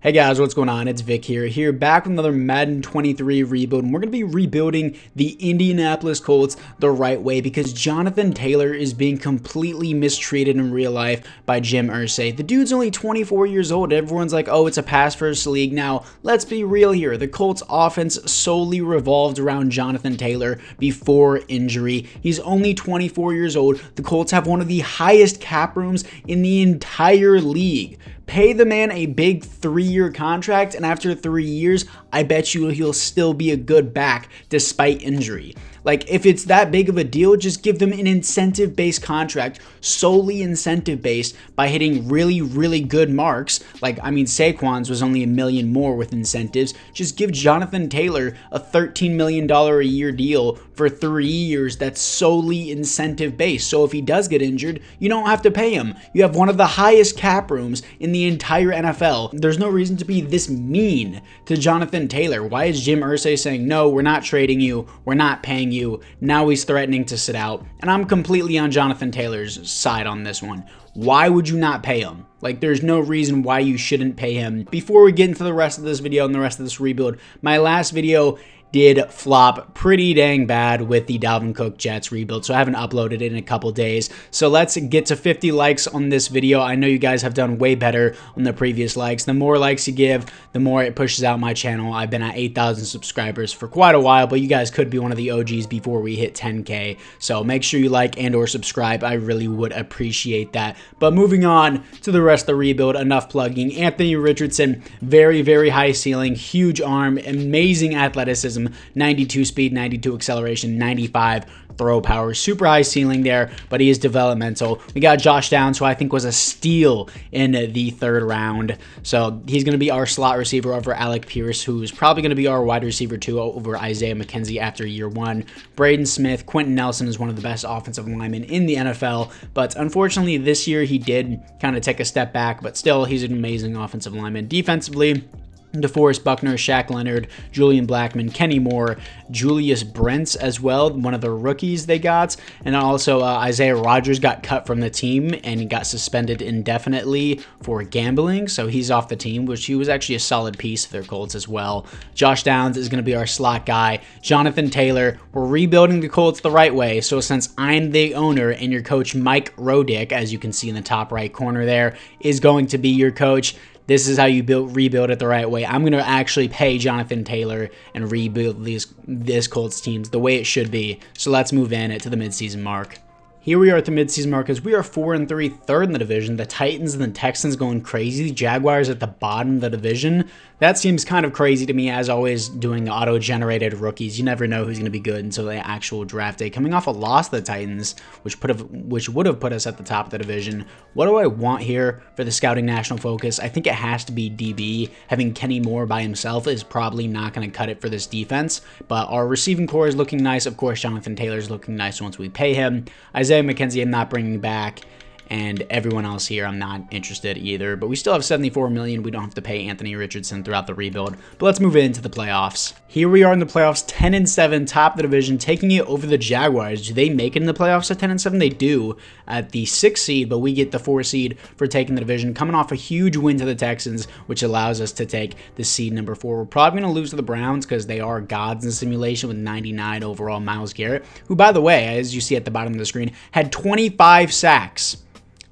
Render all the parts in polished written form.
Hey guys, what's going on? It's Vic here back with another Madden 23 rebuild, and we're going to be rebuilding the Indianapolis Colts the right way because Jonathan Taylor is being completely mistreated in real life by Jim Irsay. The dude's only 24 years old. Everyone's like, oh, it's a pass-first league. Now, let's be real here. The Colts offense solely revolved around Jonathan Taylor before injury. He's only 24 years old. The Colts have one of the highest cap rooms in the entire league. Pay the man a big 3-year contract, and after 3 years, I bet you he'll still be a good back despite injury. Like, if it's that big of a deal, just give them an incentive-based contract, solely incentive-based, by hitting really, really good marks. Like, I mean, Saquon's was only $1 million more with incentives. Just give Jonathan Taylor a $13 million a year deal for 3 years that's solely incentive-based. So if he does get injured, you don't have to pay him. You have one of the highest cap rooms in the entire NFL. There's no reason to be this mean to Jonathan Taylor. Why is Jim Irsay saying, no, we're not trading you, we're not paying you? Now he's threatening to sit out. And I'm completely on Jonathan Taylor's side on this one. Why would you not pay him? Like, there's no reason why you shouldn't pay him. Before we get into the rest of this video and the rest of this rebuild, my last video did flop pretty dang bad with the Dalvin Cook Jets rebuild, so I haven't uploaded it in a couple days. So let's get to 50 likes on this video. I know you guys have done way better on the previous likes. The more likes you give, the more it pushes out my channel. I've been at 8,000 subscribers for quite a while, but you guys could be one of the OGs before we hit 10K. So make sure you like and or subscribe. I really would appreciate that. But moving on to the rest of the rebuild, enough plugging. Anthony Richardson, very, very high ceiling, huge arm, amazing athleticism, 92 speed, 92 acceleration, 95 throw power, super high ceiling there, but he is developmental. We got Josh Downs, who I think was a steal in the 3rd round. So he's going to be our slot receiver over Alec Pierce, who's probably going to be our wide receiver too over Isaiah McKenzie after year 1. Braden Smith, Quentin Nelson is one of the best offensive linemen in the NFL, but unfortunately this year he did kind of take a step back, but still he's an amazing offensive lineman. Defensively, DeForest Buckner, Shaq Leonard, Julian Blackmon, Kenny Moore, Julius Brents as well, one of the rookies they got. And also Isaiah Rodgers got cut from the team and he got suspended indefinitely for gambling. So he's off the team, which he was actually a solid piece for their Colts as well. Josh Downs is going to be our slot guy. Jonathan Taylor, we're rebuilding the Colts the right way. So since I'm the owner and your coach Mike Rodick, as you can see in the top right corner there, is going to be your coach, this is how you rebuild it the right way. I'm going to actually pay Jonathan Taylor and rebuild this Colts teams the way it should be. So let's move in to the midseason mark. Here we are at the midseason mark as we are 4-3, third in the division. The Titans and the Texans going crazy. Jaguars at the bottom of the division. That seems kind of crazy to me, as always, doing auto-generated rookies. You never know who's going to be good until the actual draft day. Coming off a loss to the Titans, which would have put us at the top of the division. What do I want here for the scouting national focus? I think it has to be DB. Having Kenny Moore by himself is probably not going to cut it for this defense. But our receiving core is looking nice. Of course, Jonathan Taylor is looking nice once we pay him. Isaiah McKenzie I'm not bringing back, and everyone else here I'm not interested either. But we still have $74 million. We don't have to pay Anthony Richardson throughout the rebuild. But let's move into the playoffs. Here we are in the playoffs, 10-7, top of the division, taking it over the Jaguars. Do they make it in the playoffs at 10-7? They do at the 6th seed, but we get the 4 seed for taking the division, coming off a huge win to the Texans, which allows us to take the seed number 4. We're probably going to lose to the Browns because they are gods in simulation with 99 overall. Myles Garrett, who, by the way, as you see at the bottom of the screen, had 25 sacks.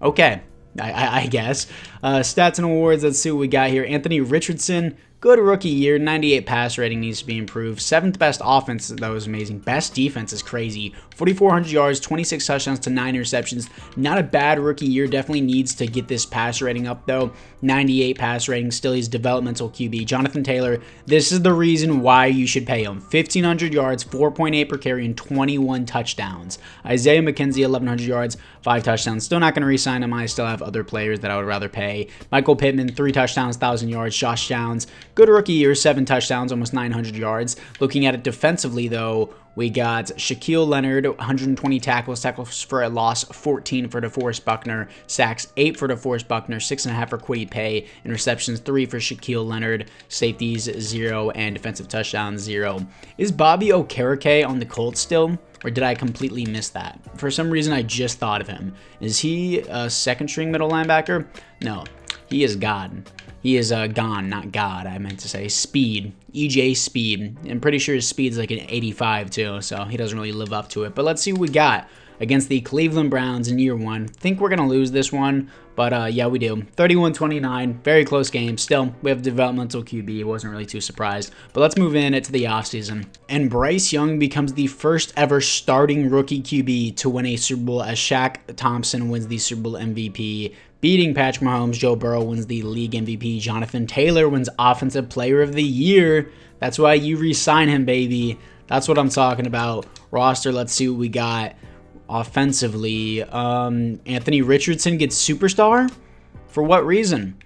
Okay, I guess. Stats and awards, let's see what we got here. Anthony Richardson, good rookie year, 98 pass rating needs to be improved. 7th best offense, that was amazing. Best defense is crazy. 4,400 yards, 26 touchdowns to 9 interceptions. Not a bad rookie year, definitely needs to get this pass rating up though. 98 pass rating, still he's developmental QB. Jonathan Taylor, this is the reason why you should pay him. 1,500 yards, 4.8 per carry, and 21 touchdowns. Isaiah McKenzie, 1,100 yards, 5 touchdowns. Still not going to re-sign him. I still have other players that I would rather pay. Michael Pittman, 3 touchdowns, 1,000 yards. Josh Downs, good rookie year, 7 touchdowns, almost 900 yards. Looking at it defensively, though, we got Shaquille Leonard, 120 tackles for a loss, 14 for DeForest Buckner, sacks 8 for DeForest Buckner, 6.5 for Kwity Paye, interceptions 3 for Shaquille Leonard, safeties 0, and defensive touchdowns 0. Is Bobby Okereke on the Colts still? Or did I completely miss that? For some reason, I just thought of him. Is he a second string middle linebacker? No. He is God. He is gone, not God, I meant to say. Speed. EJ Speed. I'm pretty sure his speed's like an 85 too, so he doesn't really live up to it. But let's see what we got against the Cleveland Browns in year one. Think we're going to lose this one, but yeah, we do. 31-29, very close game. Still, we have developmental QB. Wasn't really too surprised. But let's move in to the offseason. And Bryce Young becomes the first ever starting rookie QB to win a Super Bowl as Shaq Thompson wins the Super Bowl MVP. Beating Patrick Mahomes, Joe Burrow wins the league MVP. Jonathan Taylor wins Offensive Player of the Year. That's why you re-sign him, baby. That's what I'm talking about. Roster, let's see what we got. Offensively, Anthony Richardson gets Superstar? For what reason?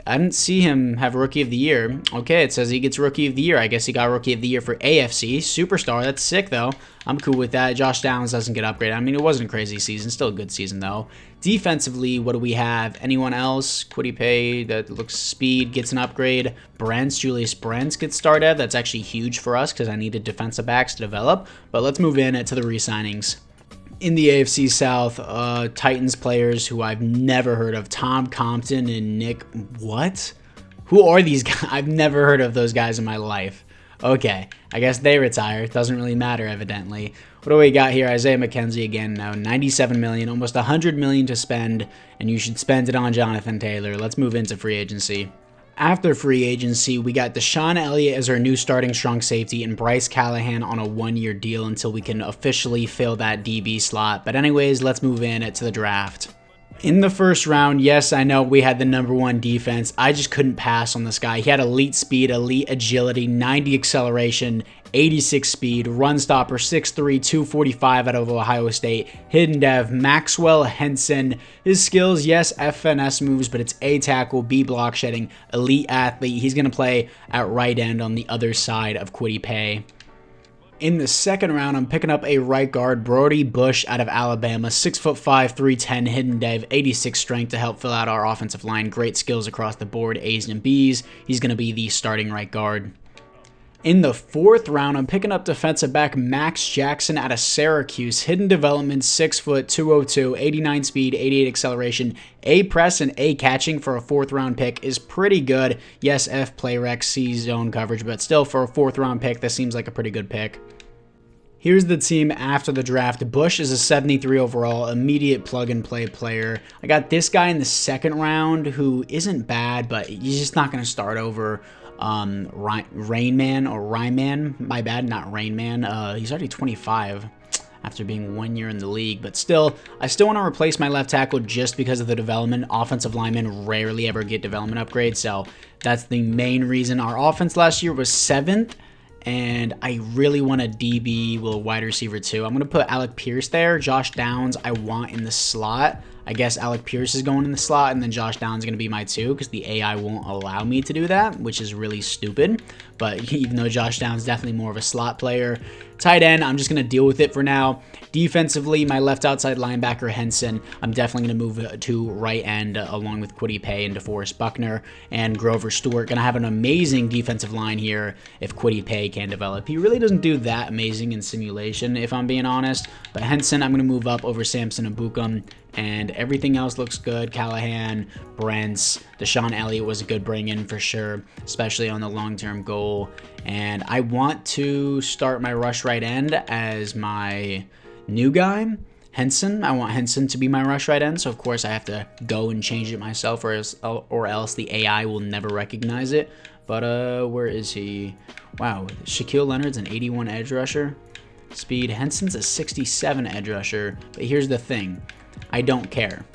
I didn't see him have Rookie of the Year. Okay, it says he gets Rookie of the Year. I guess he got Rookie of the Year for AFC. Superstar, that's sick, though. I'm cool with that. Josh Downs doesn't get upgraded. I mean, it wasn't a crazy season. Still a good season, though. Defensively, what do we have? Anyone else? Kwity Paye, that looks speed, gets an upgrade. Julius Brents gets started. That's actually huge for us because I needed defensive backs to develop. But let's move in to the re-signings. In the AFC South, Titans players who I've never heard of, Tom Compton and Nick, what? Who are these guys? I've never heard of those guys in my life. Okay, I guess they retire. It doesn't really matter, evidently. What do we got here? Isaiah McKenzie again now, $97 million, almost $100 million to spend, and you should spend it on Jonathan Taylor. Let's move into free agency. After free agency, we got Deshaun Elliott as our new starting strong safety and Bryce Callahan on a one-year deal until we can officially fill that DB slot. But anyways, let's move in to the draft. In the first round, yes, I know we had the #1 defense. I just couldn't pass on this guy. He had elite speed, elite agility, 90 acceleration, 86 speed, run stopper, 6'3", 245 out of Ohio State, hidden dev, Maxwell Henson. His skills, yes, FNS moves, but it's A tackle, B block shedding, elite athlete. He's going to play at right end on the other side of Kwity Paye. In the second round, I'm picking up a right guard, Brody Bush out of Alabama, 6'5", 310, hidden dev, 86 strength to help fill out our offensive line. Great skills across the board, A's and B's. He's going to be the starting right guard. In the fourth round, I'm picking up defensive back Max Jackson out of Syracuse. Hidden development, 6 foot, 202, 89 speed, 88 acceleration, A press and A catching for a fourth round pick is pretty good. Yes, F play rec, C zone coverage, but still for a fourth round pick, this seems like a pretty good pick. Here's the team after the draft. Bush is a 73 overall, immediate plug-and-play player. I got this guy in the second round who isn't bad, but he's just not going to start over Rainman. My bad, not Rainman. He's already 25 after being 1 year in the league, but still, I still want to replace my left tackle just because of the development. Offensive linemen rarely ever get development upgrades, so that's the main reason. Our offense last year was 7th. And I really want a DB, well, a wide receiver too. I'm going to put Alec Pierce there. Josh Downs I want in the slot. I guess Alec Pierce is going in the slot, and then Josh Downs is going to be my 2 because the AI won't allow me to do that, which is really stupid. But even though Josh Downs is definitely more of a slot player. Tight end, I'm just going to deal with it for now. Defensively, my left outside linebacker, Henson, I'm definitely going to move to right end along with Kwity Paye and DeForest Buckner and Grover Stewart. Going to have an amazing defensive line here if Kwity Paye can develop. He really doesn't do that amazing in simulation, if I'm being honest. But Henson, I'm going to move up over Samson and Bukum. And everything else looks good. Callahan, Brents, Deshaun Elliott was a good bring-in for sure, especially on the long-term goal. And I want to start my rush right end as my new guy, Henson. I want Henson to be my rush right end, so of course I have to go and change it myself, or else the AI will never recognize it. But where is he? Wow, Shaquille Leonard's an 81 edge rusher. Speed, Henson's a 67 edge rusher. But here's the thing. I don't care.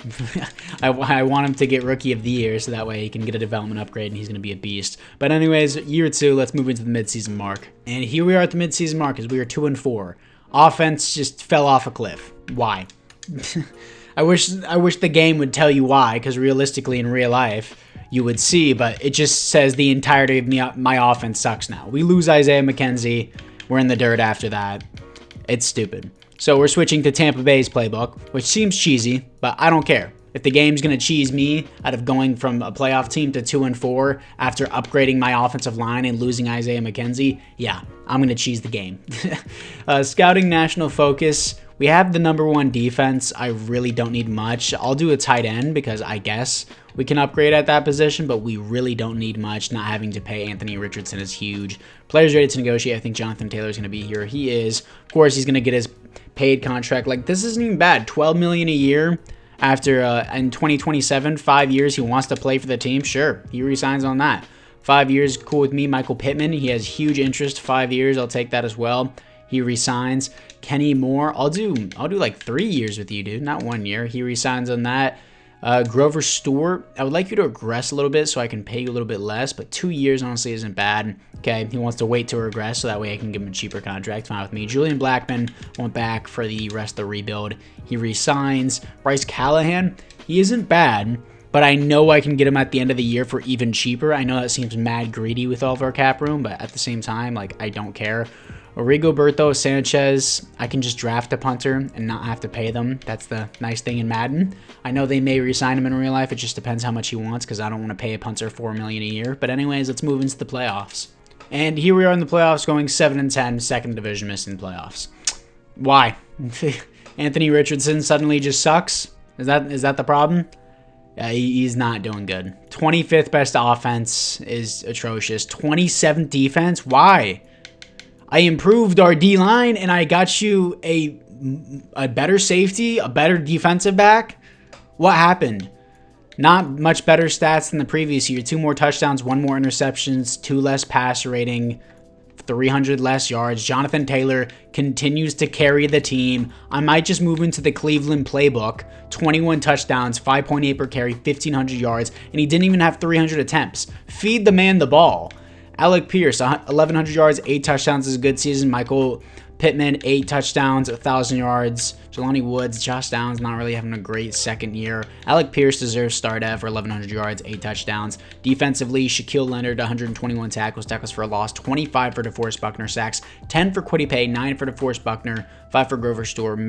I want him to get Rookie of the Year so that way he can get a development upgrade and he's going to be a beast. But anyways, year 2, let's move into the midseason mark. And here we are at the midseason mark as we are 2-4. Offense just fell off a cliff. Why? I wish the game would tell you why, because realistically in real life you would see, but it just says the entirety of my offense sucks now. We lose Isaiah McKenzie. We're in the dirt after that. It's stupid. So we're switching to Tampa Bay's playbook, which seems cheesy, but I don't care. If the game's going to cheese me out of going from a playoff team to 2-4 after upgrading my offensive line and losing Isaiah McKenzie, yeah, I'm going to cheese the game. Scouting national focus. We have the #1 defense. I really don't need much. I'll do a tight end because I guess we can upgrade at that position, but we really don't need much. Not having to pay Anthony Richardson is huge. Players ready to negotiate. I think Jonathan Taylor is going to be here. He is. Of course, he's going to get his paid contract. Like, this isn't even bad. $12 million a year after in 2027, 5 years. He wants to play for the team. Sure, he resigns on that. 5 years, cool with me. Michael Pittman, he has huge interest. 5 years, I'll take that as well. He resigns. Kenny Moore, I'll do like 3 years with you, dude. Not 1 year. He resigns on that. Grover Stewart, I would like you to regress a little bit so I can pay you a little bit less, but 2 years honestly isn't bad. Okay, he wants to wait to regress so that way I can give him a cheaper contract. Fine with me. Julian Blackmon went back for the rest of the rebuild. He resigns. Bryce Callahan, he isn't bad, but I know I can get him at the end of the year for even cheaper. I know that seems mad greedy with all of our cap room, but at the same time, like, I don't care. Rigoberto Sanchez, I can just draft a punter and not have to pay them. That's the nice thing in Madden. I know they may re-sign him in real life. It just depends how much he wants because I don't want to pay a punter $4 million a year. But anyways, let's move into the playoffs. And here we are in the playoffs going 7-10, second division missing playoffs. Why? Anthony Richardson suddenly just sucks? Is that the problem? He's not doing good. 25th best offense is atrocious. 27th defense? Why? I improved our D-line, and I got you a better safety, a better defensive back. What happened? Not much better stats than the previous year. 2 more touchdowns, 1 more interceptions, 2 less passer rating, 300 less yards. Jonathan Taylor continues to carry the team. I might just move into the Cleveland playbook. 21 touchdowns, 5.8 per carry, 1,500 yards, and he didn't even have 300 attempts. Feed the man the ball. Alec Pierce, 1,100 yards, 8 touchdowns is a good season. Michael Pittman, 8 touchdowns, 1,000 yards. Jelani Woods, Josh Downs, not really having a great second year. Alec Pierce deserves start at for 1,100 yards, 8 touchdowns. Defensively, Shaquille Leonard, 121 tackles for a loss, 25 for DeForest Buckner sacks, 10 for Kwity Paye, 9 for DeForest Buckner, 5 for Grover Stewart.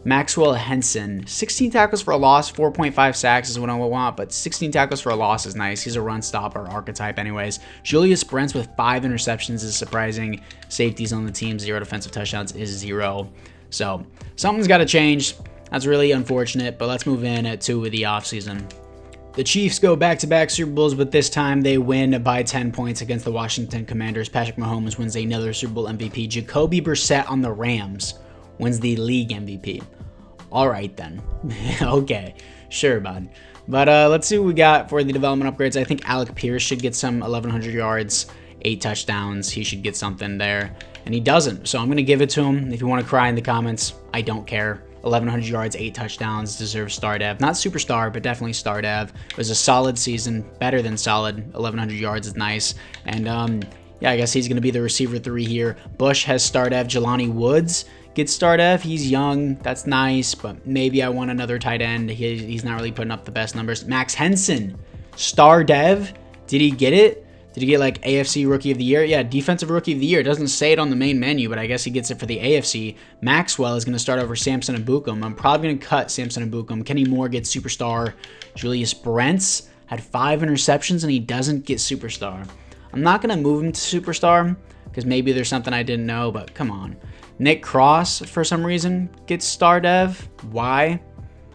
Maxwell Henson, 16 tackles for a loss, 4.5 sacks is what I want, but 16 tackles for a loss is nice. He's a run stopper archetype anyways. Julius Brents with 5 interceptions is surprising. Safeties on the team, 0 defensive touchdowns is 0. So something's got to change. That's really unfortunate, but let's move in to the offseason. The Chiefs go back-to-back Super Bowls, but this time they win by 10 points against the Washington Commanders. Patrick Mahomes wins another Super Bowl MVP. Jacoby Brissett on the Rams wins the league MVP. All right, then. Okay, sure, bud. But let's see what we got for the development upgrades. I think Alec Pierce should get some 1,100 yards, 8 touchdowns. He should get something there, and he doesn't. So I'm going to give it to him. If you want to cry in the comments, I don't care. 1,100 yards, 8 touchdowns, deserves star dev. Not superstar, but definitely star dev. It was a solid season, better than solid. 1,100 yards is nice. And yeah, I guess he's going to be the receiver 3 here. Bush has star dev. Jelani Woods gets star dev. He's young. That's nice, but maybe I want another tight end. He's not really putting up the best numbers. Max Henson, star dev. Did he get it? Did he get like AFC Rookie of the Year? Yeah, Defensive Rookie of the Year. It doesn't say it on the main menu, but I guess he gets it for the AFC. Maxwell is going to start over Samson Ebukam. I'm probably going to cut Samson Ebukam. Kenny Moore gets superstar. Julius Brents had 5 interceptions, and he doesn't get superstar. I'm not going to move him to superstar because maybe there's something I didn't know, but come on. Nick Cross, for some reason, gets star dev. Why?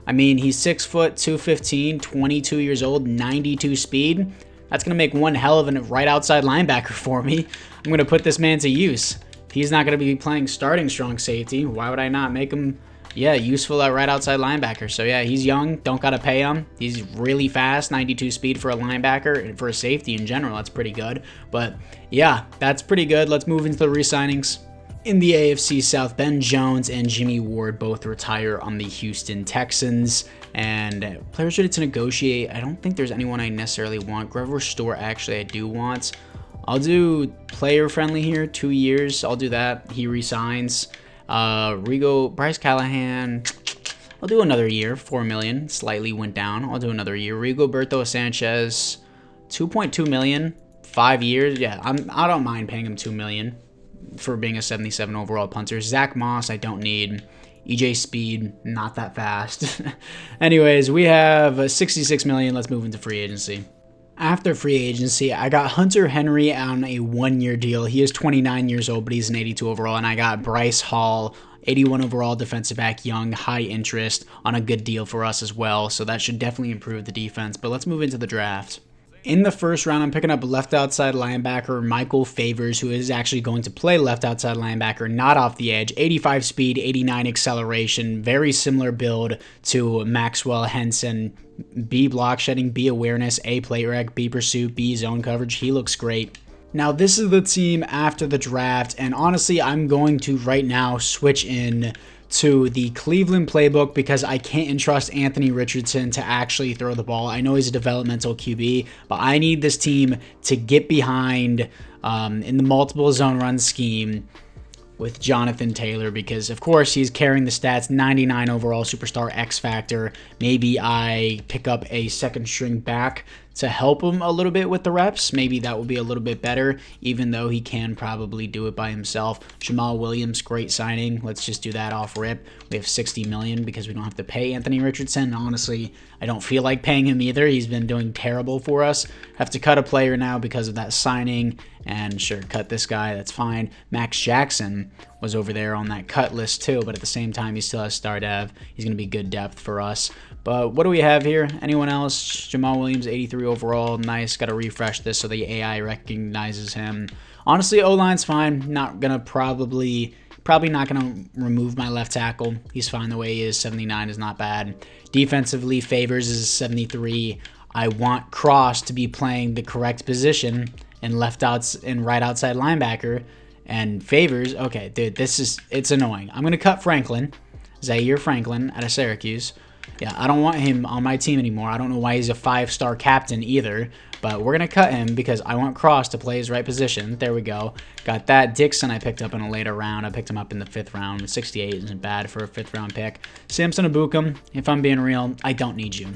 I mean, he's 6 foot, 215, 22 years old, 92 speed. That's going to make one hell of a right outside linebacker for me. I'm going to put this man to use. He's not going to be playing starting strong safety. Why would I not make him, yeah, useful at right outside linebacker? So, yeah, he's young. Don't got to pay him. He's really fast, 92 speed for a linebacker. And for a safety in general, that's pretty good. But, yeah, that's pretty good. Let's move into the re-signings. In the AFC South, Ben Jones and Jimmy Ward both retire on the Houston Texans. And players ready to negotiate. I don't think there's anyone I necessarily want. Grover Stewart, actually, I do want. I'll do player friendly here, 2 years. I'll do that. He resigns. Bryce Callahan, I'll do another year, $4 million. Slightly went down. I'll do another year. Rigoberto Sanchez, $2.2 million, 5 years. Yeah, I don't mind paying him $2 million for being a 77 overall punter. Zach Moss, I don't need. EJ Speed, not that fast. Anyways, we have $66 million. Let's move into free agency. After free agency, I got Hunter Henry on a 1-year deal. He is 29 years old, but he's an 82 overall. And I got Bryce Hall 81 overall defensive back, young, high interest, on a good deal for us as well. So that should definitely improve the defense. But let's move into the draft. In the first round, I'm picking up left outside linebacker Michael Favors, who is actually going to play left outside linebacker, not off the edge. 85 speed, 89 acceleration, very similar build to Maxwell Henson. B block shedding, B awareness, A plate rec, B pursuit, B zone coverage. He looks great. Now, this is the team after the draft, and honestly, I'm going to right now switch in to the Cleveland playbook because I can't entrust Anthony Richardson to actually throw the ball. I know he's a developmental QB, but I need this team to get behind in the multiple zone run scheme with Jonathan Taylor because, of course, he's carrying the stats, 99 overall superstar X factor. Maybe I pick up a second string back to help him a little bit with the reps. Maybe that will be a little bit better, even though he can probably do it by himself. Jamal Williams, great signing. Let's just do that off rip. We have $60 million because we don't have to pay Anthony Richardson. Honestly, I don't feel like paying him either. He's been doing terrible for us. Have to cut a player now because of that signing. And sure, cut this guy. That's fine. Max Jackson was over there on that cut list too, but at the same time, he still has star dev. He's going to be good depth for us. But what do we have here? Anyone else? Jamal Williams, 83 overall. Nice. Got to refresh this so the AI recognizes him. Honestly, O-line's fine. Not going to probably not going to remove my left tackle. He's fine the way he is. 79 is not bad. Defensively, Favors is 73. I want Cross to be playing the correct position and right outside linebacker. And Favors, okay, dude, it's annoying. I'm going to cut Franklin, Zaire Franklin out of Syracuse. Yeah, I don't want him on my team anymore. I don't know why he's a 5-star captain either, but we're going to cut him because I want Cross to play his right position. There we go. Got that. Dixon I picked up in a later round. I picked him up in the 5th round. 68 isn't bad for a 5th round pick. Samson Abukum, if I'm being real, I don't need you.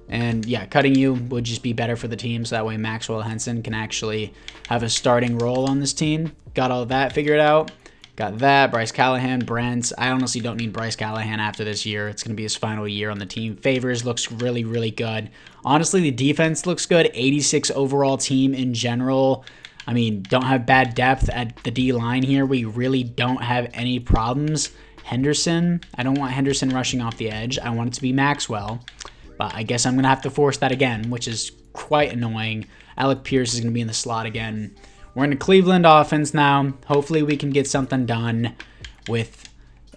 And yeah, cutting you would just be better for the team, so that way Maxwell Henson can actually have a starting role on this team. Got all that figured out. Got that. Bryce Callahan, Brent. I honestly don't need Bryce Callahan after this year. It's going to be his final year on the team. Favors looks really, really good. Honestly, the defense looks good. 86 overall team in general. I mean, don't have bad depth at the D-line here. We really don't have any problems. Henderson. I don't want Henderson rushing off the edge. I want it to be Maxwell. But I guess I'm going to have to force that again, which is quite annoying. Alec Pierce is going to be in the slot again. We're in a Cleveland offense now. Hopefully we can get something done with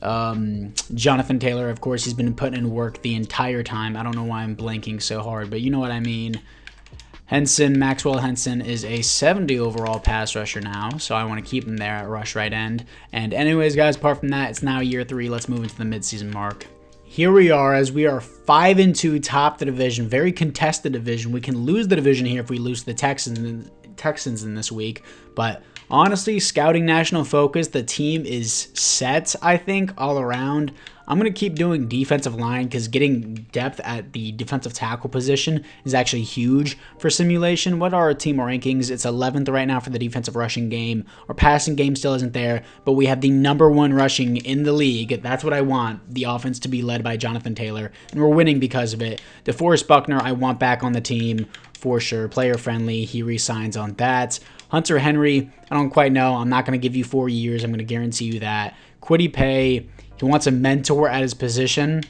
Jonathan Taylor. Of course, he's been putting in work the entire time. I don't know why I'm blanking so hard, but you know what I mean. Henson, Maxwell Henson is a 70 overall pass rusher now, so I want to keep him there at rush right end. And anyways, guys, apart from that, it's now year 3. Let's move into the midseason mark. Here we are as we are 5-2, top the division, very contested division. We can lose the division here if we lose to the Texans in this week, but honestly, scouting national focus, the team is set, I think, all around. I'm going to keep doing defensive line because getting depth at the defensive tackle position is actually huge for simulation. What are our team rankings? It's 11th right now for the defensive rushing game. Our passing game still isn't there, but we have the #1 rushing in the league. That's what I want, the offense to be led by Jonathan Taylor, and we're winning because of it. DeForest Buckner, I want back on the team for sure. Player friendly, he resigns on that. Hunter Henry, I don't quite know. I'm not going to give you 4 years. I'm going to guarantee you that. Kwity Paye, he wants a mentor at his position.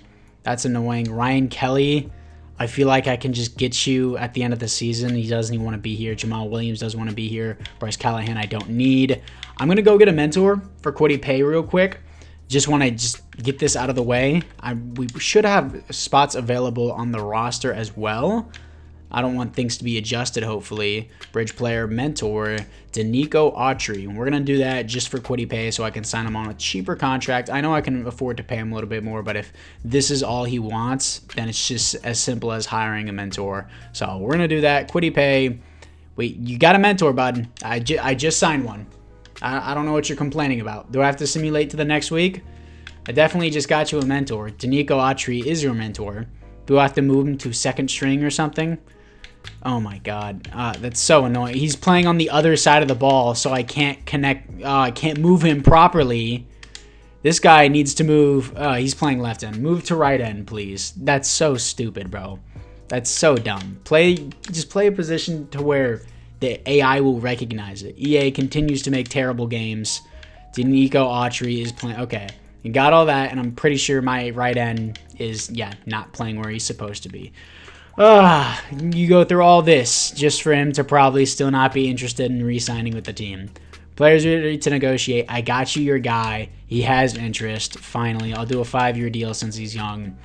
That's annoying. Ryan Kelly, I feel like I can just get you at the end of the season. He doesn't even want to be here. Jamal Williams doesn't want to be here. Bryce Callahan, I don't need. I'm going to go get a mentor for Kwity Paye real quick. Just want to get this out of the way. We should have spots available on the roster as well. I don't want things to be adjusted, hopefully. Bridge player, mentor, Danico Autry. We're going to do that just for Kwity Paye so I can sign him on a cheaper contract. I know I can afford to pay him a little bit more, but if this is all he wants, then it's just as simple as hiring a mentor. So we're going to do that. Kwity Paye. Wait, you got a mentor, bud. I just signed one. I don't know what you're complaining about. Do I have to simulate to the next week? I definitely just got you a mentor. Danico Autry is your mentor. Do I have to move him to second string or something? Oh my god, that's so annoying. He's playing on the other side of the ball, so I can't connect. I can't move him properly. This guy needs to move. He's playing left end. Move to right end, please. That's so stupid, bro. That's so dumb. Just play a position to where the AI will recognize it. EA continues to make terrible games. Danico Autry is playing. Okay, He got all that, and I'm pretty sure my right end is, yeah, not playing where he's supposed to be. You go through all this just for him to probably still not be interested in re-signing with the team. Players ready to negotiate. I got you your guy. He has interest. Finally, I'll do a 5-year deal since he's young.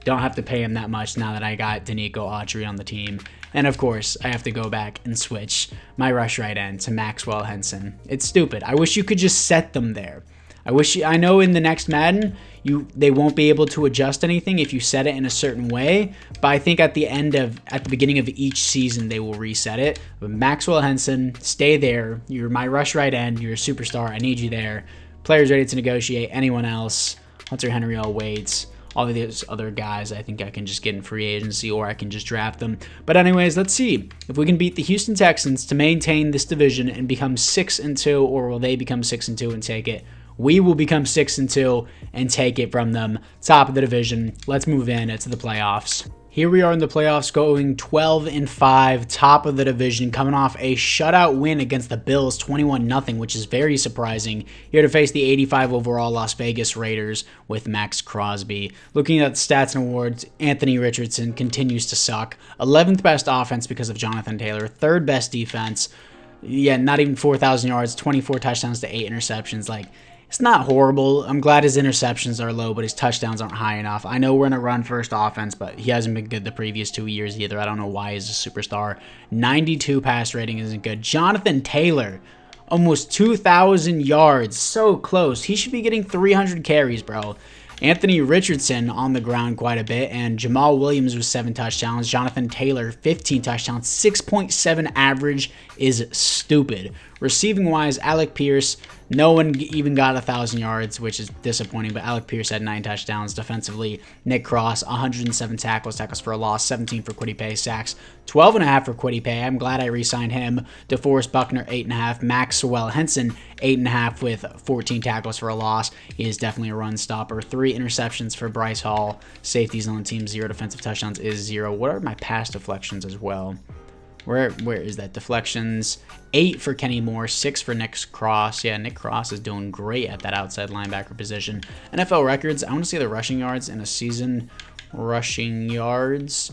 Don't have to pay him that much now that I got Danico Autry on the team. And of course, I have to go back and switch my rush right end to Maxwell Henson. It's stupid. I wish you could just set them there. I know in the next Madden, they won't be able to adjust anything if you set it in a certain way, but I think at the beginning of each season, they will reset it. But Maxwell Henson, stay there. You're my rush right end. You're a superstar. I need you there. Players ready to negotiate. Anyone else? Hunter Henry waits. All of these other guys, I think I can just get in free agency or I can just draft them. But anyways, let's see if we can beat the Houston Texans to maintain this division and become 6-2, or will they become 6-2 and take it? We will become 6-2 and take it from them. Top of the division. Let's move in to the playoffs. Here we are in the playoffs going 12-5, top of the division, coming off a shutout win against the Bills, 21-0, which is very surprising. Here to face the 85 overall Las Vegas Raiders with Max Crosby. Looking at the stats and awards, Anthony Richardson continues to suck. 11th best offense because of Jonathan Taylor. 3rd best defense. Yeah, not even 4,000 yards, 24 touchdowns to 8 interceptions. Like, it's not horrible. I'm glad his interceptions are low, but his touchdowns aren't high enough. I know we're in a run-first offense, but he hasn't been good the previous 2 years either. I don't know why he's a superstar. 92 pass rating isn't good. Jonathan Taylor, almost 2,000 yards. So close. He should be getting 300 carries, bro. Anthony Richardson on the ground quite a bit, and Jamal Williams with 7 touchdowns. Jonathan Taylor, 15 touchdowns. 6.7 average is stupid. Receiving-wise, Alec Pierce, no one even got 1,000 yards, which is disappointing, but Alec Pierce had 9 touchdowns. Defensively, Nick Cross, 107 tackles for a loss, 17 for Kwity Paye, sacks, 12.5 for Kwity Paye. I'm glad I re-signed him. DeForest Buckner, 8.5. Maxwell Henson, 8.5 with 14 tackles for a loss. He is definitely a run stopper. 3 interceptions for Bryce Hall. Safeties on the team, 0 defensive touchdowns is 0. What are my pass deflections as well? Where is that? Deflections, 8 for Kenny Moore, 6 for Nick Cross. Yeah, Nick Cross is doing great at that outside linebacker position. NFL records, I want to see the rushing yards in a season. Rushing yards.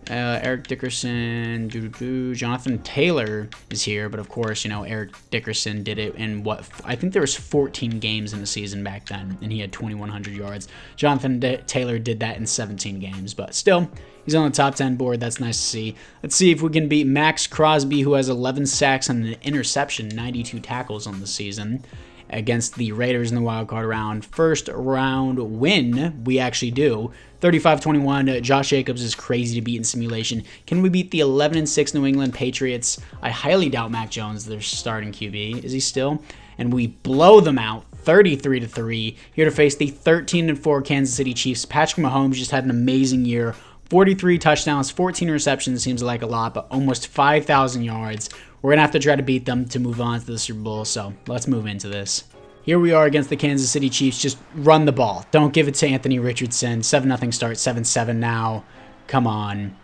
Eric Dickerson, Jonathan Taylor is here, but of course, you know, Eric Dickerson did it in I think there was 14 games in the season back then, and he had 2,100 yards. Jonathan Taylor did that in 17 games, but still, he's on the top 10 board. That's nice to see. Let's see if we can beat Max Crosby, who has 11 sacks and an interception, 92 tackles on the season, against the Raiders in the wildcard round. First round win, we actually do. 35-21, Josh Jacobs is crazy to beat in simulation. Can we beat the 11-6 New England Patriots? I highly doubt Mac Jones, their starting QB. Is he still? And we blow them out, 33-3. Here to face the 13-4 Kansas City Chiefs. Patrick Mahomes just had an amazing year. 43 touchdowns, 14 receptions, seems like a lot, but almost 5,000 yards. We're going to have to try to beat them to move on to the Super Bowl, so let's move into this. Here we are against the Kansas City Chiefs. Just run the ball. Don't give it to Anthony Richardson. 7-0 start, 7-7 now. Come on.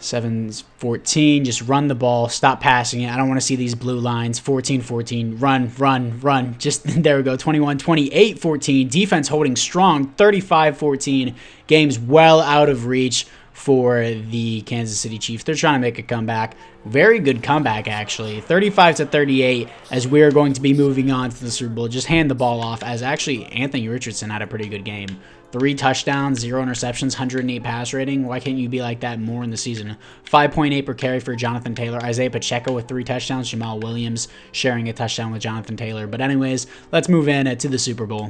7-14. Just run the ball. Stop passing it. I don't want to see these blue lines. 14-14. Run. Just, there we go. 21-28, 14. Defense holding strong. 35-14. Game's well out of reach for the Kansas City Chiefs. They're trying to make a comeback. Very good comeback, actually. 35-38, as we're going to be moving on to the Super Bowl. Just hand the ball off, as actually Anthony Richardson had a pretty good game. 3 touchdowns, 0 interceptions, 108 pass rating. Why can't you be like that more in the season? 5.8 per carry for Jonathan Taylor. Isaiah Pacheco with 3 touchdowns. Jamal Williams sharing a touchdown with Jonathan Taylor. But anyways, let's move in to the Super Bowl.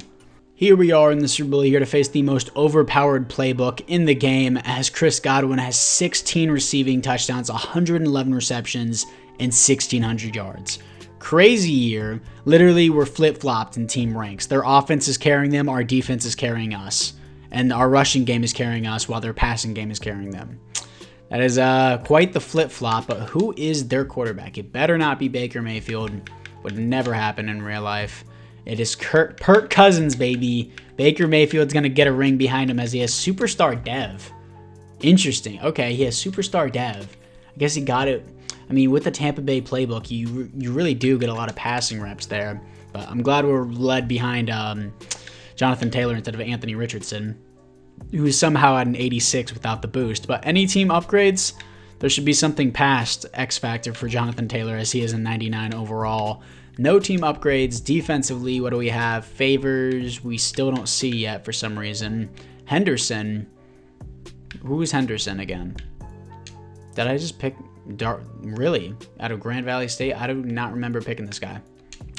Here we are in the Super Bowl, here to face the most overpowered playbook in the game, as Chris Godwin has 16 receiving touchdowns, 111 receptions, and 1,600 yards. Crazy year. Literally, we're flip-flopped in team ranks. Their offense is carrying them, our defense is carrying us. And our rushing game is carrying us, while their passing game is carrying them. That is quite the flip-flop, but who is their quarterback? It better not be Baker Mayfield. Would never happen in real life. It is Kirk Cousins, baby. Baker Mayfield's going to get a ring behind him as he has Superstar Dev. Interesting. Okay, he has Superstar Dev. I guess he got it. I mean, with the Tampa Bay playbook, you really do get a lot of passing reps there. But I'm glad we're led behind Jonathan Taylor instead of Anthony Richardson, who's somehow at an 86 without the boost. But any team upgrades, there should be something past X Factor for Jonathan Taylor, as he is a 99 overall. No team upgrades. Defensively, what do we have? Favors, we still don't see yet for some reason. Henderson. Who is Henderson again? Did I just pick... Really? Out of Grand Valley State? I do not remember picking this guy.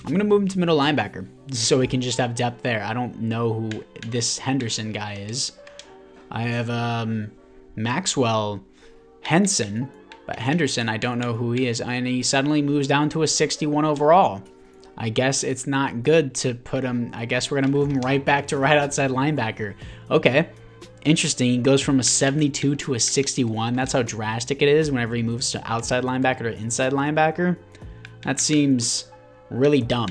I'm going to move him to middle linebacker so we can just have depth there. I don't know who this Henderson guy is. I have Maxwell Henson, but Henderson, I don't know who he is. And he suddenly moves down to a 61 overall. I guess it's not good to put him... I guess we're going to move him right back to right outside linebacker. Okay. Interesting. He goes from a 72 to a 61. That's how drastic it is whenever he moves to outside linebacker or inside linebacker. That seems really dumb.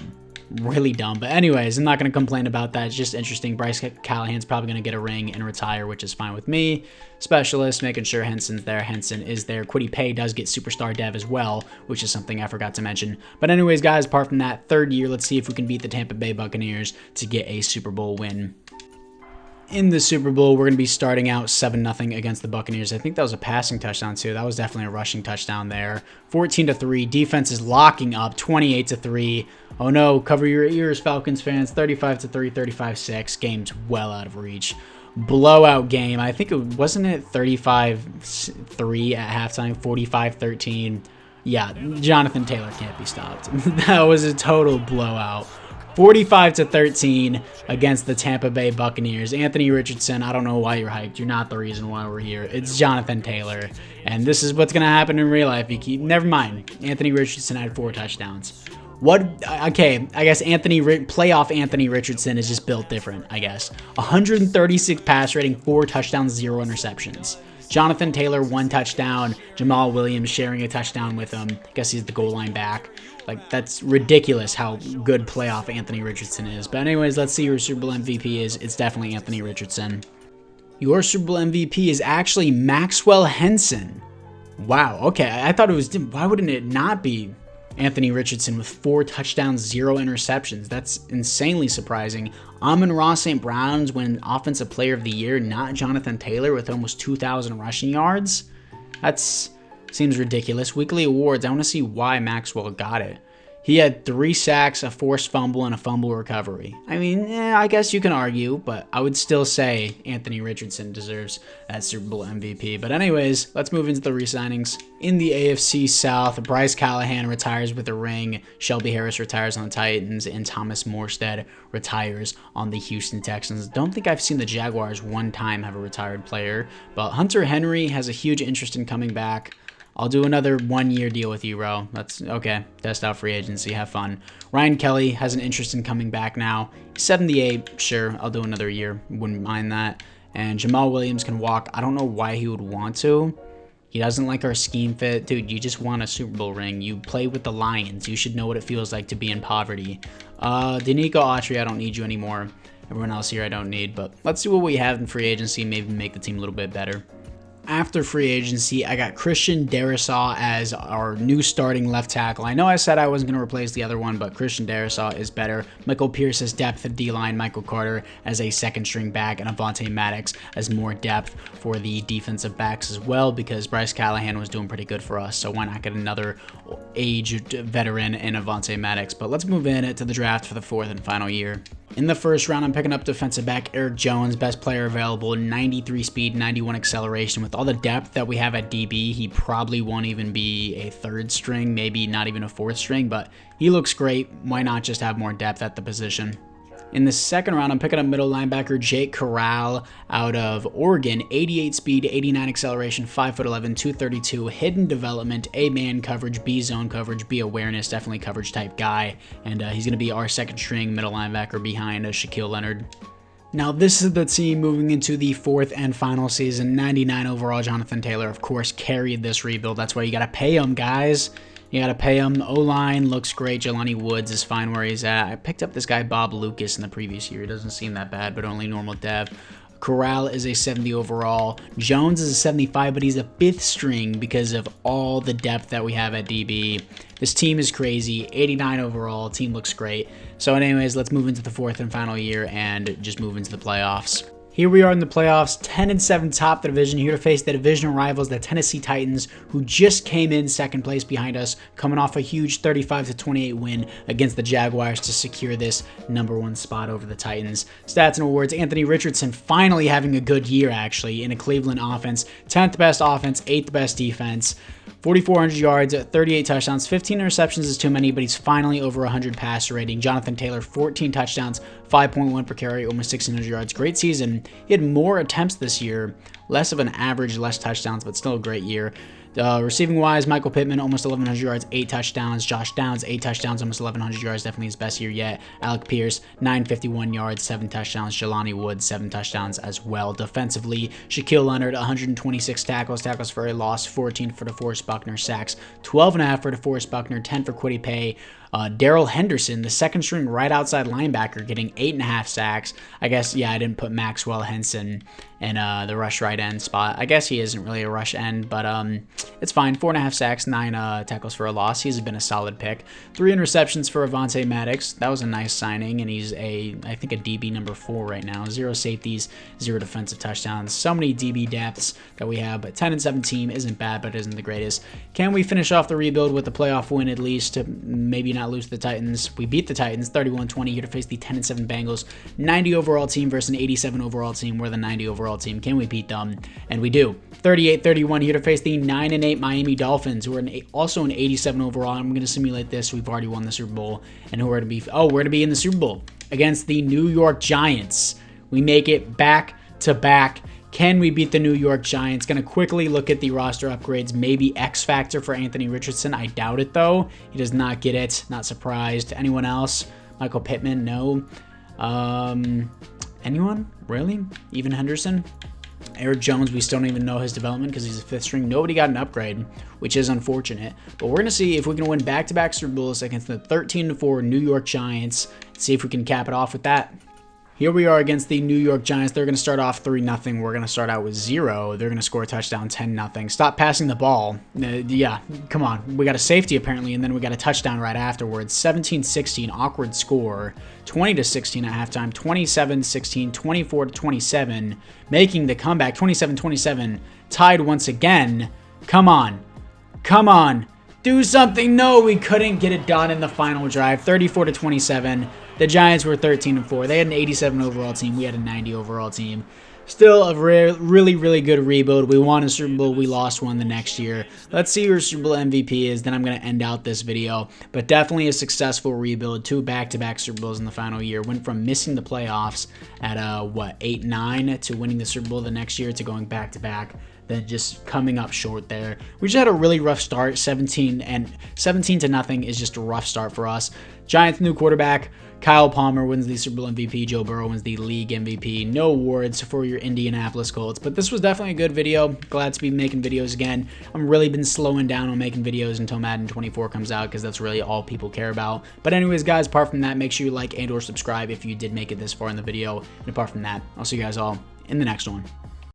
Really dumb. But anyways, I'm not going to complain about that. It's just interesting. Bryce Callahan's probably going to get a ring and retire, which is fine with me. Specialist, making sure Henson's there. Henson is there. Kwity Paye does get superstar dev as well, which is something I forgot to mention. But anyways, guys, apart from that, third year, let's see if we can beat the Tampa Bay Buccaneers to get a Super Bowl win. In the Super Bowl, we're going to be starting out 7-0 against the Buccaneers. I think that was a passing touchdown, too. That was definitely a rushing touchdown there. 14-3. Defense is locking up. 28-3. Oh, no. Cover your ears, Falcons fans. 35-3, 35-6. Game's well out of reach. Blowout game. I think it wasn't it 35-3 at halftime. 45-13. Yeah, Jonathan Taylor can't be stopped. That was a total blowout. 45-13 against the Tampa Bay Buccaneers. Anthony Richardson, I don't know why you're hyped. You're not the reason why we're here. It's Jonathan Taylor. And this is what's going to happen in real life. Never mind. Anthony Richardson had 4 touchdowns. Okay, I guess playoff Anthony Richardson is just built different, I guess. 136 pass rating, 4 touchdowns, 0 interceptions. Jonathan Taylor, 1 touchdown. Jamal Williams sharing a touchdown with him. I guess he's the goal line back. Like, that's ridiculous how good playoff Anthony Richardson is. But anyways, let's see who your Super Bowl MVP is. It's definitely Anthony Richardson. Your Super Bowl MVP is actually Maxwell Henson. Wow, okay. I thought it was... Why wouldn't it not be Anthony Richardson with 4 touchdowns, 0 interceptions? That's insanely surprising. Amon-Ra St. Brown's win Offensive Player of the Year, not Jonathan Taylor with almost 2,000 rushing yards. That's... seems ridiculous. Weekly awards, I want to see why Maxwell got it. He had 3 sacks, a forced fumble, and a fumble recovery. I mean, I guess you can argue, but I would still say Anthony Richardson deserves that Super Bowl MVP. But anyways, let's move into the re-signings. In the AFC South, Bryce Callahan retires with a ring, Shelby Harris retires on the Titans, and Thomas Morstead retires on the Houston Texans. Don't think I've seen the Jaguars one time have a retired player, but Hunter Henry has a huge interest in coming back. I'll do another 1-year deal with you, bro. That's okay. Test out free agency. Have fun. Ryan Kelly has an interest in coming back now. 78, sure. I'll do another year. Wouldn't mind that. And Jamal Williams can walk. I don't know why he would want to. He doesn't like our scheme fit. Dude, you just won a Super Bowl ring. You play with the Lions. You should know what it feels like to be in poverty. Danico Autry, I don't need you anymore. Everyone else here I don't need. But let's see what we have in free agency. Maybe make the team a little bit better. After free agency, I got Christian Darrisaw as our new starting left tackle. I know I said I wasn't going to replace the other one, but Christian Darrisaw is better. Michael Pierce as depth at D-line, Michael Carter as a second string back, and Avonte Maddox as more depth for the defensive backs as well, because Bryce Callahan was doing pretty good for us, so why not get another aged veteran in Avonte Maddox? But let's move in to the draft for the 4th and final year. In the first round, I'm picking up defensive back Eric Jones, best player available, 93 speed, 91 acceleration. With all the depth that we have at DB, he probably won't even be a 3rd string, maybe not even a 4th string, but he looks great. Why not just have more depth at the position? In the second round, I'm picking up middle linebacker Jake Corral out of Oregon. 88 speed, 89 acceleration, 5'11", 232, hidden development, A-man coverage, B-zone coverage, B awareness, definitely coverage type guy. And he's going to be our second string middle linebacker behind Shaquille Leonard. Now, this is the team moving into the 4th and final season. 99 overall, Jonathan Taylor, of course, carried this rebuild. That's why you got to pay him, guys. You got to pay him. O-line looks great. Jelani Woods is fine where he's at. I picked up this guy, Bob Lucas, in the previous year. He doesn't seem that bad, but only normal dev. Corral is a 70 overall. Jones is a 75, but he's a 5th string because of all the depth that we have at DB. This team is crazy. 89 overall. Team looks great. So anyways, let's move into the 4th and final year and just move into the playoffs. Here we are in the playoffs, 10-7 top the division, here to face the divisional rivals, the Tennessee Titans, who just came in 2nd place behind us, coming off a huge 35-28 win against the Jaguars to secure this #1 spot over the Titans. Stats and awards, Anthony Richardson finally having a good year, actually, in a Cleveland offense. 10th best offense, 8th best defense. 4,400 yards, 38 touchdowns, 15 interceptions is too many, but he's finally over 100 passer rating. Jonathan Taylor, 14 touchdowns, 5.1 per carry, almost 1,600 yards. Great season. He had more attempts this year, less of an average, less touchdowns, but still a great year. Receiving-wise, Michael Pittman, almost 1,100 yards, 8 touchdowns. Josh Downs, 8 touchdowns, almost 1,100 yards, definitely his best year yet. Alec Pierce, 951 yards, 7 touchdowns. Jelani Woods, 7 touchdowns as well. Defensively, Shaquille Leonard, 126 tackles, tackles for a loss, 14 for DeForest Buckner, sacks, 12.5 for DeForest Buckner, 10 for Kwity Paye. Darrell Henderson, the 2nd string right outside linebacker, getting 8.5 sacks. I guess, yeah, I didn't put Maxwell Henson in the rush right end spot. I guess he isn't really a rush end, but it's fine. 4.5 sacks, 9 tackles for a loss. He's been a solid pick. 3 interceptions for Avonte Maddox. That was a nice signing, and he's I think a DB number 4 right now. 0 safeties, 0 defensive touchdowns. So many DB depths that we have, but 10-7 team isn't bad, but isn't the greatest. Can we finish off the rebuild with a playoff win at least to maybe not lose to the Titans? We beat the Titans 31-20 here to face the 10-7 Bengals. 90 overall team versus an 87 overall team. We're the 90 overall team. Can we beat them? And we do. 38-31 here to face the 9-8 Miami Dolphins, who are also an 87 overall. I'm going to simulate this. We've already won the Super Bowl, and who are to be? Oh, we're to be in the Super Bowl against the New York Giants. We make it back to back. Can we beat the New York Giants? Going to quickly look at the roster upgrades. Maybe X Factor for Anthony Richardson. I doubt it, though. He does not get it. Not surprised. Anyone else? Michael Pittman? No. Anyone? Really? Even Henderson? Eric Jones, we still don't even know his development because he's a 5th string. Nobody got an upgrade, which is unfortunate. But we're going to see if we can win back-to-back Super Bowls against the 13-4 New York Giants. See if we can cap it off with that. Here we are against the New York Giants. They're going to start off 3-0. We're going to start out with 0. They're going to score a touchdown 10-0. Stop passing the ball. Yeah, come on. We got a safety apparently, and then we got a touchdown right afterwards. 17-16, awkward score. 20-16 at halftime. 27-16, 24-27, making the comeback. 27-27, tied once again. Come on. Come on. Do something. No, we couldn't get it done in the final drive. 34-27. The Giants were 13-4. They had an 87 overall team. We had a 90 overall team. Still a really, really good rebuild. We won a Super Bowl. We lost one the next year. Let's see who our Super Bowl MVP is. Then I'm going to end out this video. But definitely a successful rebuild. 2 back-to-back Super Bowls in the final year. Went from missing the playoffs at, 8-9 to winning the Super Bowl the next year to going back-to-back. Then just coming up short there. We just had a really rough start. 17 to nothing is just a rough start for us. Giants new quarterback. Kyle Palmer wins the Super Bowl MVP. Joe Burrow wins the league MVP. No awards for your Indianapolis Colts, but this was definitely a good video. Glad to be making videos again. I'm really been slowing down on making videos until Madden 24 comes out because that's really all people care about. But anyways, guys, apart from that, make sure you like and or subscribe if you did make it this far in the video. And apart from that, I'll see you guys all in the next one.